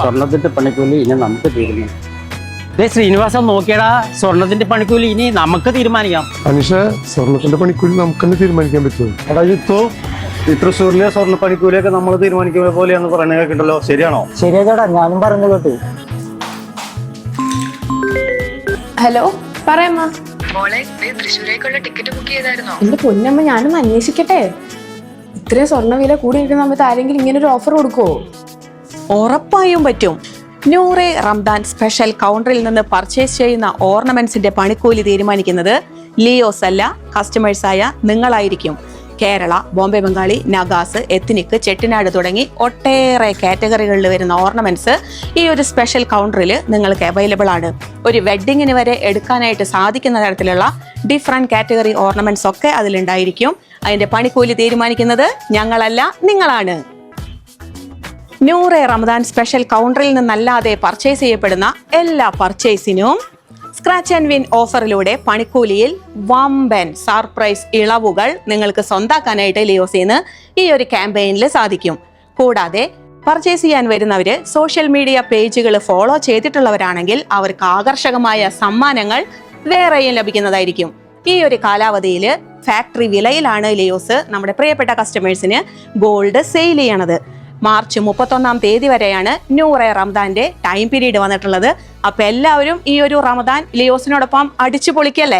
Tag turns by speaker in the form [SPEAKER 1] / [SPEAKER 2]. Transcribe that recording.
[SPEAKER 1] സ്വർണത്തിന്റെ പണിക്കൂലി ഇനി നമുക്ക് തീരുമാനിക്കാം. ശ്രീനിവാസൻ നോക്കിയടാ, സ്വർണത്തിന്റെ പണിക്കൂലി ഇനി നമുക്ക് തീരുമാനിക്കാം.
[SPEAKER 2] അനിഷ, സ്വർണത്തിന്റെ പണിക്കൂലി നമുക്ക് തന്നെ തീരുമാനിക്കാൻ പറ്റുമോ?
[SPEAKER 1] എടാ ജിത്തു, ഈ തൃശ്ശൂരിലെ സ്വർണ്ണ പണിക്കൂലിയൊക്കെ നമ്മൾ തീരുമാനിക്കുന്ന പോലെയാന്ന് പറയുന്നത് കേൾക്കണ്ടല്ലോ, ശരിയാണോ?
[SPEAKER 3] ശരിയാ ചേട്ടാ, ഞാനും പറഞ്ഞു കേട്ടു.
[SPEAKER 4] ഹലോ, പറയാമ്മ.
[SPEAKER 5] മോളെ, തൃശ്ശൂരേക്കുള്ള ടിക്കറ്റ് ബുക്ക് ചെയ്തായിരുന്നോ?
[SPEAKER 4] എന്റെ പൊന്നമ്മ, ഞാനൊന്ന് അന്വേഷിക്കട്ടെ. ഇത്രയും സ്വർണ്ണ വില കൂടി നിൽക്കുന്ന സമയത്ത് ആരെങ്കിലും ഇങ്ങനെ ഒരു ഓഫർ കൊടുക്കുവോ?
[SPEAKER 6] ഉറപ്പായും പറ്റും. നൂറെ റംദാൻ സ്പെഷ്യൽ കൗണ്ടറിൽ നിന്ന് പർച്ചേസ് ചെയ്യുന്ന ഓർണമെന്റ്സിന്റെ പണിക്കൂലി തീരുമാനിക്കുന്നത് ലിയോസ് അല്ല, കസ്റ്റമേഴ്സായ നിങ്ങളായിരിക്കും. കേരള, ബോംബെ ബംഗാളി, നഗാസ്, എത്നിക്, ചെട്ടിനാട് തുടങ്ങി ഒട്ടേറെ കാറ്റഗറികളിൽ വരുന്ന ഓർണമെന്റ്സ് ഈ ഒരു സ്പെഷ്യൽ കൗണ്ടറിൽ നിങ്ങൾക്ക് അവൈലബിൾ ആണ്. ഒരു വെഡ്ഡിങ്ങിന് വരെ എടുക്കാനായിട്ട് സാധിക്കുന്ന തരത്തിലുള്ള ഡിഫറെന്റ് കാറ്റഗറി ഓർണമെന്റ്സ് ഒക്കെ അതിലുണ്ടായിരിക്കും. അതിന്റെ പണിക്കൂലി തീരുമാനിക്കുന്നത് ഞങ്ങളല്ല, നിങ്ങളാണ്. നൂറെ റമദാൻ സ്പെഷ്യൽ കൗണ്ടറിൽ നിന്നല്ലാതെ പർച്ചേസ് ചെയ്യപ്പെടുന്ന എല്ലാ പർച്ചേസിനും സ്ക്രാച്ച് ആൻഡ് വിൻ ഓഫറിലൂടെ പണിക്കൂലിയിൽ വമ്പൻ സർപ്രൈസ് ഇളവുകൾ നിങ്ങൾക്ക് സ്വന്താക്കാനായിട്ട് ലിയോസിന്ന് ഈ ഒരു ക്യാമ്പയിനിൽ സാധിക്കും. കൂടാതെ പർച്ചേസ് ചെയ്യാൻ വരുന്നവര് സോഷ്യൽ മീഡിയ പേജുകൾ ഫോളോ ചെയ്തിട്ടുള്ളവരാണെങ്കിൽ അവർക്ക് ആകർഷകമായ സമ്മാനങ്ങൾ വേറെയും ലഭിക്കുന്നതായിരിക്കും. ഈ ഒരു കാലാവധിയിൽ ഫാക്ടറി വിലയിലാണ് ലിയോസ് നമ്മുടെ പ്രിയപ്പെട്ട കസ്റ്റമേഴ്സിന് ഗോൾഡ് സെയിൽ ചെയ്യണത്. മാർച്ച് 31 തീയതി വരെയാണ് നൂറെ റമദാന്റെ ടൈം പീരീഡ് വന്നിട്ടുള്ളത്. അപ്പൊ എല്ലാവരും ഈ ഒരു റമദാൻ ലിയോസിനോടൊപ്പം അടിച്ചു പൊളിക്കല്ലേ.